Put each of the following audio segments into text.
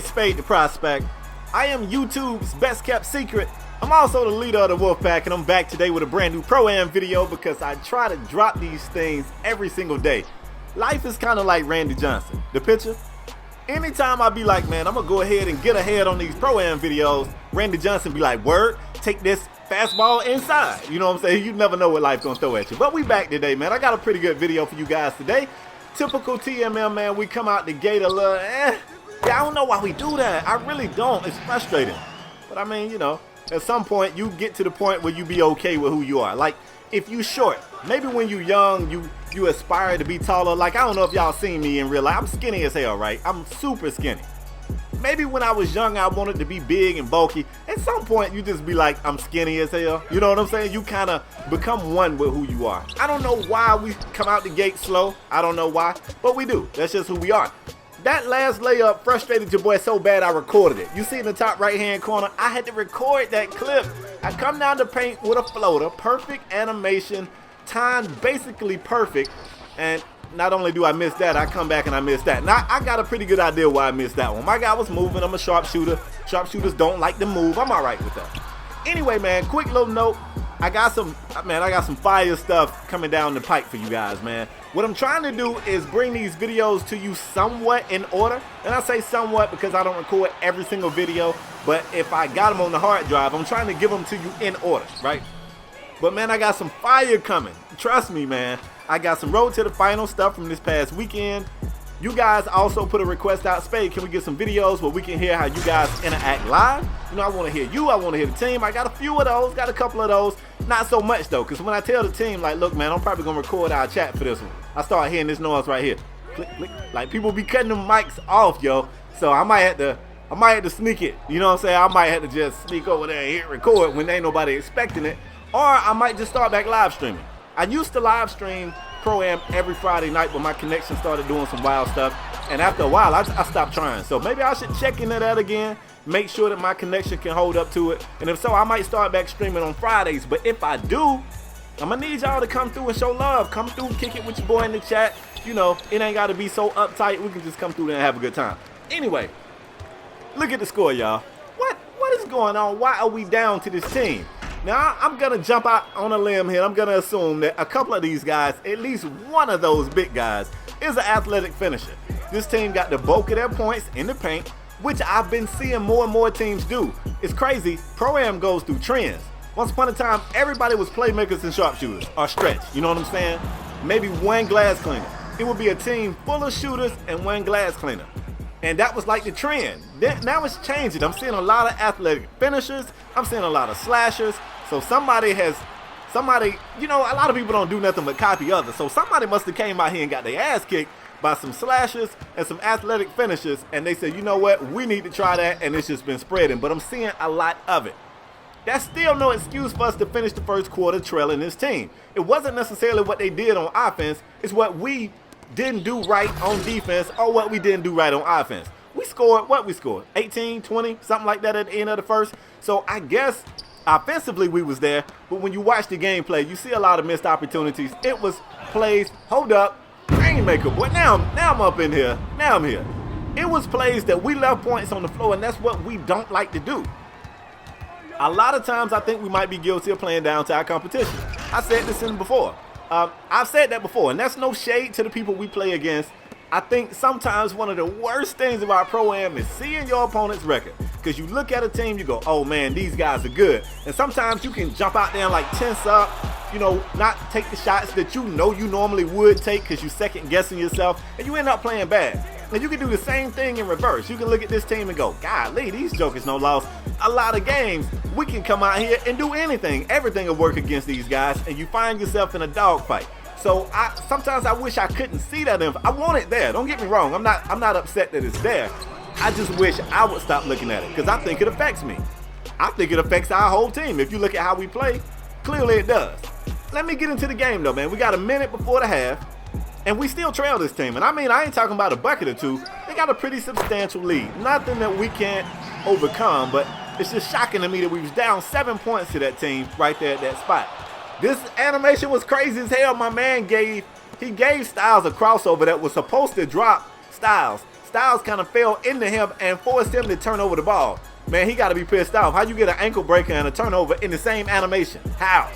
KspadeTheProspect. I am YouTube's best kept secret. I'm also the leader of the Wolfpack, and I'm back today with a brand new Pro-Am video because I try to drop these things every single day. Life is kind of like Randy Johnson. The picture? Anytime I be like, man, I'm going to go ahead and get ahead on these Pro-Am videos, Randy Johnson be like, word, take this fastball inside. You know what I'm saying? You never know what life's going to throw at you. But we back today, man. I got a pretty good video for you guys today. Typical TMM, man. We come out the gate a little, Yeah, I don't know why we do that. I really don't. It's frustrating. But I mean, you know, at some point, you get to the point where you be okay with who you are. Like, if you short, maybe when you young, you aspire to be taller. Like, I don't know if y'all seen me in real life. I'm skinny as hell, right? I'm super skinny. Maybe when I was young, I wanted to be big and bulky. At some point, you just be like, I'm skinny as hell. You know what I'm saying? You kind of become one with who you are. I don't know why we come out the gate slow. I don't know why, but we do. That's just who we are. That last layup frustrated your boy so bad I recorded it. You see in the top right hand corner, I had to record that clip. I come down the paint with a floater, perfect animation, timed basically perfect, and not only do I miss that, I come back and I miss that. Now, I got a pretty good idea why I missed that one. My guy was moving. I'm a sharpshooter. Sharpshooters don't like to move. I'm all right with that. Anyway, man, quick little note. I got some fire stuff coming down the pipe for you guys, man. What I'm trying to do is bring these videos to you somewhat in order. And I say somewhat because I don't record every single video. But if I got them on the hard drive, I'm trying to give them to you in order, right? But, man, I got some fire coming. Trust me, man. I got some road to the final stuff from this past weekend. You guys also put a request out, Spade, can we get some videos where we can hear how you guys interact live? You know, I want to hear you. I want to hear the team. I got a few of those, got a couple of those. Not so much, though, because when I tell the team, like, look, man, I'm probably going to record our chat for this one. I start hearing this noise right here. Click, click. Like, people be cutting them mics off, yo. So I might have to sneak it. You know what I'm saying? I might have to just sneak over there and hit record when ain't nobody expecting it. Or I might just start back live streaming. I used to live stream Pro-Am every Friday night, but my connection started doing some wild stuff. And after a while, I stopped trying. So maybe I should check into that again, make sure that my connection can hold up to it. And if so, I might start back streaming on Fridays. But if I do, I'm going to need y'all to come through and show love. Come through, kick it with your boy in the chat. You know, it ain't got to be so uptight. We can just come through there and have a good time. Anyway, look at the score, y'all. What is going on? Why are we down to this team? Now, I'm going to jump out on a limb here. I'm going to assume that a couple of these guys, at least one of those big guys, is an athletic finisher. This team got the bulk of their points in the paint, which I've been seeing more and more teams do. It's crazy. Pro-Am goes through trends. Once upon a time, everybody was playmakers and sharpshooters, or stretch. You know what I'm saying? Maybe one glass cleaner. It would be a team full of shooters and one glass cleaner. And that was like the trend. Now it's changing. I'm seeing a lot of athletic finishers. I'm seeing a lot of slashers. So somebody, you know, a lot of people don't do nothing but copy others. So somebody must have came out here and got their ass kicked by some slashers and some athletic finishers. And they said, you know what, we need to try that. And it's just been spreading. But I'm seeing a lot of it. That's still no excuse for us to finish the first quarter trailing this team. It wasn't necessarily what they did on offense. It's what we didn't do right on defense or what we didn't do right on offense. We scored what we scored, 18, 20, something like that at the end of the first. So I guess offensively we was there, but when you watch the gameplay, you see a lot of missed opportunities. It was plays, hold up, rainmaker, boy. Now I'm up in here. Now I'm here. It was plays that we left points on the floor, and that's what we don't like to do. A lot of times I think we might be guilty of playing down to our competition. I said this before. I've said that before, and that's no shade to the people we play against. I think sometimes one of the worst things about Pro-Am is seeing your opponent's record. Because you look at a team, you go, oh man, these guys are good. And sometimes you can jump out there and like tense up, you know, not take the shots that you know you normally would take because you're second guessing yourself, and you end up playing bad. And you can do the same thing in reverse. You can look at this team and go, golly, these jokers no loss. A lot of games, we can come out here and do anything. Everything will work against these guys, and you find yourself in a dogfight. So sometimes I wish I couldn't see that info. I want it there. Don't get me wrong. I'm not upset that it's there. I just wish I would stop looking at it because I think it affects me. I think it affects our whole team. If you look at how we play, clearly it does. Let me get into the game though, man. We got a minute before the half, and we still trail this team. And I mean, I ain't talking about a bucket or two. They got a pretty substantial lead. Nothing that we can't overcome, but it's just shocking to me that we was down 7 points to that team right there at that spot. This animation was crazy as hell. My man gave Styles a crossover that was supposed to drop Styles. Styles kind of fell into him and forced him to turn over the ball. Man, he got to be pissed off. How you get an ankle breaker and a turnover in the same animation? How?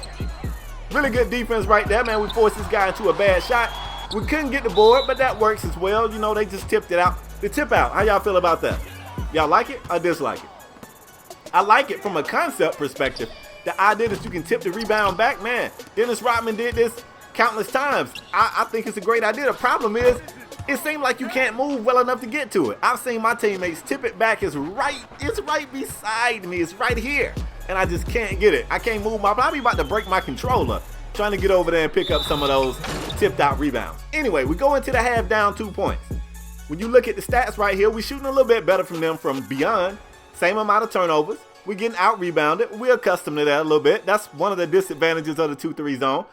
Really good defense right there, man. We forced this guy into a bad shot. We couldn't get the board, but that works as well. You know, they just tipped it out. The tip out, how y'all feel about that? Y'all like it or dislike it? I like it from a concept perspective. The idea that you can tip the rebound back, man. Dennis Rodman did this countless times. I think it's a great idea. The problem is, it seems like you can't move well enough to get to it. I've seen my teammates tip it back. It's right beside me. It's right here. And I just can't get it. I can't move my body. I'm about to break my controller trying to get over there and pick up some of those tipped out rebounds. Anyway, we go into the half down 2 points. When you look at the stats right here, we're shooting a little bit better from them from beyond. Same amount of turnovers. We're getting out rebounded. We're accustomed to that a little bit. That's one of the disadvantages of the 2-3 zone.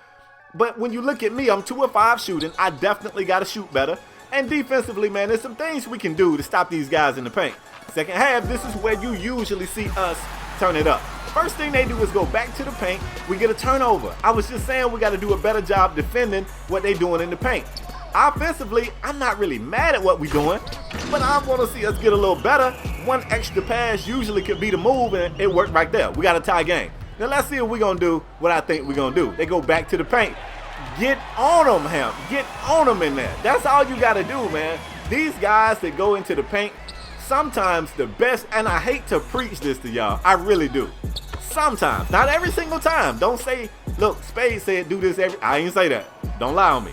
But when you look at me, I'm 2 of 5 shooting. I definitely got to shoot better. And defensively, man, there's some things we can do to stop these guys in the paint. Second half, this is where you usually see us turn it up. First thing they do is go back to the paint. We get a turnover. I was just saying we got to do a better job defending what they're doing in the paint. Offensively, I'm not really mad at what we're doing, but I want to see us get a little better. One extra pass usually could be the move, and it worked right there. We got a tie game. Now let's see if we're going to do what I think we're going to do. They go back to the paint. Get on them, Ham. Get on them in there. That's all you got to do, man. These guys that go into the paint, sometimes the best, and I hate to preach this to y'all, I really do. Sometimes, not every single time. Don't say, look, Spade said do this every, I ain't say that. Don't lie on me.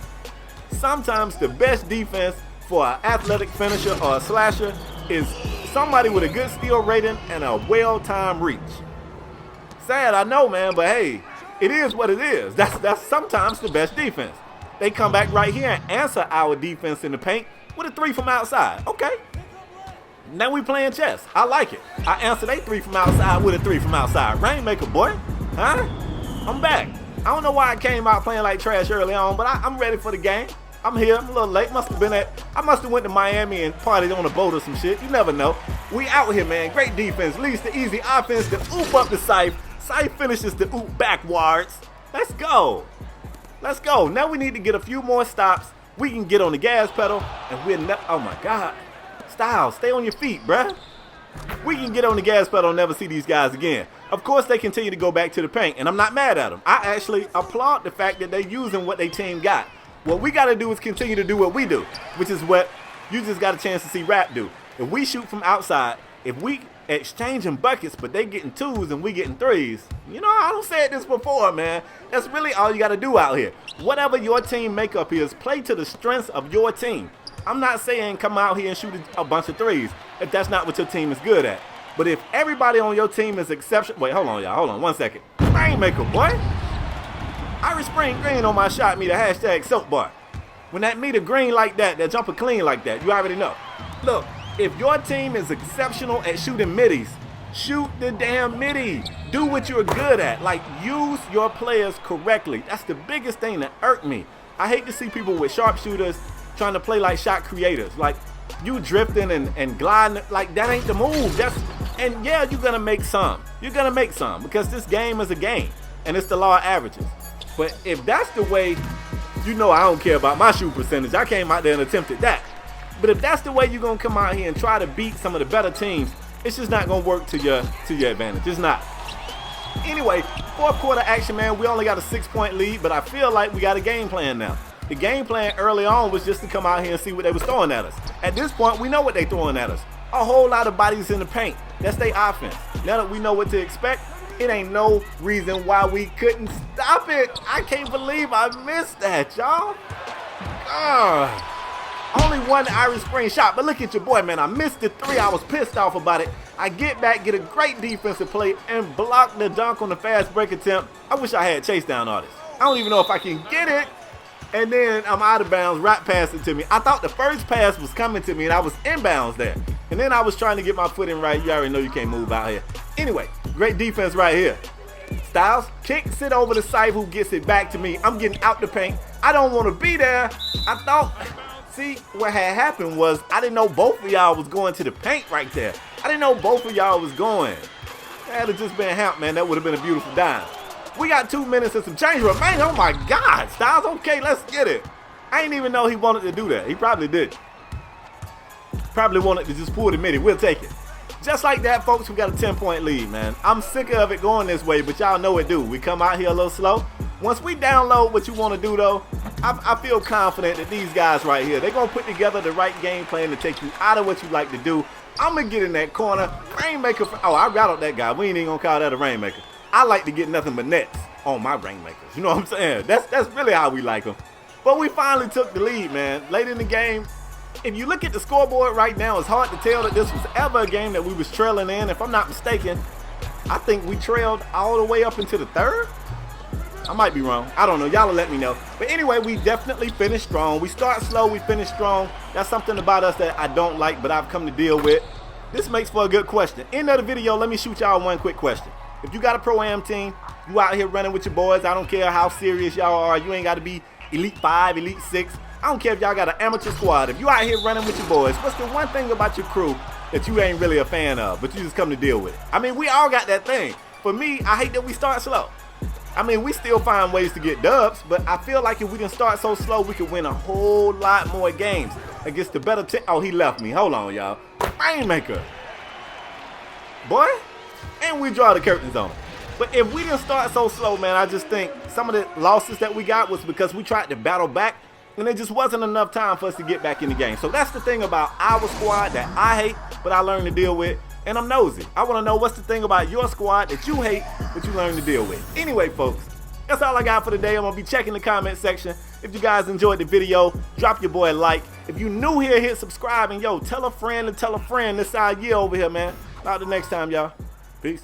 Sometimes the best defense for an athletic finisher or a slasher is somebody with a good steal rating and a well-timed reach. Sad, I know, man, but hey, it is what it is. That's sometimes the best defense. They come back right here and answer our defense in the paint with a 3 from outside. Okay. Now we playing chess. I like it. I answered a 3 from outside with a 3 from outside. Rainmaker, boy. Huh? I'm back. I don't know why I came out playing like trash early on, but I'm ready for the game. I'm here. I'm a little late. I must have went to Miami and partied on a boat or some shit. You never know. We out here, man. Great defense. Leads to easy offense to oop up the Scythe. Scythe finishes the oop backwards. Let's go. Let's go. Now we need to get a few more stops. We can get on the gas pedal and we're oh my God. Styles, stay on your feet, bruh. We can get on the gas pedal and never see these guys again. Of course, they continue to go back to the paint, and I'm not mad at them. I actually applaud the fact that they're using what their team got. What we got to do is continue to do what we do, which is what you just got a chance to see Rap do. If we shoot from outside, if we exchanging buckets, but they getting 2s and we getting 3s, you know, I don't say this before, man. That's really all you got to do out here. Whatever your team makeup is, play to the strengths of your team. I'm not saying come out here and shoot a bunch of 3s if that's not what your team is good at. But if everybody on your team is exceptional, wait, hold on, y'all, hold on 1 second. Rainmaker, boy. Irish Spring Green on my shot meter, hashtag soap bar. When that meter green like that jumper clean like that, you already know. Look, if your team is exceptional at shooting middies, shoot the damn midi. Do what you're good at. Like, use your players correctly. That's the biggest thing that irked me. I hate to see people with sharpshooters trying to play like shot creators. Like, you drifting and gliding, like that ain't the move. And yeah, you're gonna make some. You're gonna make some because this game is a game and it's the law of averages. But if that's the way, you know I don't care about my shoot percentage. I came out there and attempted that. But if that's the way you're gonna come out here and try to beat some of the better teams, it's just not gonna work to your advantage. It's not. Anyway, 4th quarter action, man. We only got a 6-point lead, but I feel like we got a game plan now. The game plan early on was just to come out here and see what they was throwing at us. At this point, we know what they throwing at us. A whole lot of bodies in the paint. That's their offense. Now that we know what to expect, it ain't no reason why we couldn't stop it. I can't believe I missed that, y'all. Only one Irish Spring shot, but look at your boy, man. I missed the 3. I was pissed off about it. I get back, get a great defensive play, and block the dunk on the fast break attempt. I wish I had chase down artists. I don't even know if I can get it. And then I'm out of bounds, Rap passed it to me. I thought the first pass was coming to me, and I was inbounds there. And then I was trying to get my footing right. You already know you can't move out here. Anyway, great defense right here. Styles kicks it over to Scythe, who gets it back to me. I'm getting out the paint. I don't want to be there. I thought, see, what had happened was I didn't know both of y'all was going to the paint right there. I didn't know both of y'all was going. That had just been Hamp, man. That would have been a beautiful dime. We got 2 minutes and some change remaining. Oh my God, Styles, okay, let's get it. I didn't even know he wanted to do that. He probably did. Probably wanted to just pull the midi. We'll take it. Just like that, folks, we got a 10-point lead, man. I'm sick of it going this way, but y'all know it do. We come out here a little slow. Once we download what you want to do, though, I feel confident that these guys right here, they're going to put together the right game plan to take you out of what you like to do. I'm going to get in that corner. Rainmaker. Oh, I rattled that guy. We ain't even going to call that a rainmaker. I like to get nothing but nets on my rainmakers. You know what I'm saying? That's really how we like them. But we finally took the lead, man. Late in the game, if you look at the scoreboard right now, it's hard to tell that this was ever a game that we was trailing in. If I'm not mistaken, I think we trailed all the way up into the third. I might be wrong. I don't know. Y'all will let me know. But anyway, we definitely finished strong. We start slow, we finish strong. That's something about us that I don't like, but I've come to deal with. This makes for a good question. End of the video, let me shoot y'all one quick question. If you got a Pro-Am team, you out here running with your boys, I don't care how serious y'all are. You ain't got to be Elite 5, Elite 6. I don't care if y'all got an amateur squad. If you out here running with your boys, what's the one thing about your crew that you ain't really a fan of, but you just come to deal with it? I mean, we all got that thing. For me, I hate that we start slow. I mean, we still find ways to get dubs, but I feel like if we didn't start so slow, we could win a whole lot more games against the better team. Oh, he left me. Hold on, y'all. Rainmaker. Boy. And we draw the curtains on him. But if we didn't start so slow, man, I just think some of the losses that we got was because we tried to battle back, and there just wasn't enough time for us to get back in the game. So that's the thing about our squad that I hate, but I learned to deal with. And I'm nosy. I want to know what's the thing about your squad that you hate, but you learn to deal with. Anyway, folks, that's all I got for today. I'm going to be checking the comment section. If you guys enjoyed the video, drop your boy a like. If you new here, hit subscribe. And, yo, tell a friend and tell a friend. This our year over here, man. About the next time, y'all. Peace.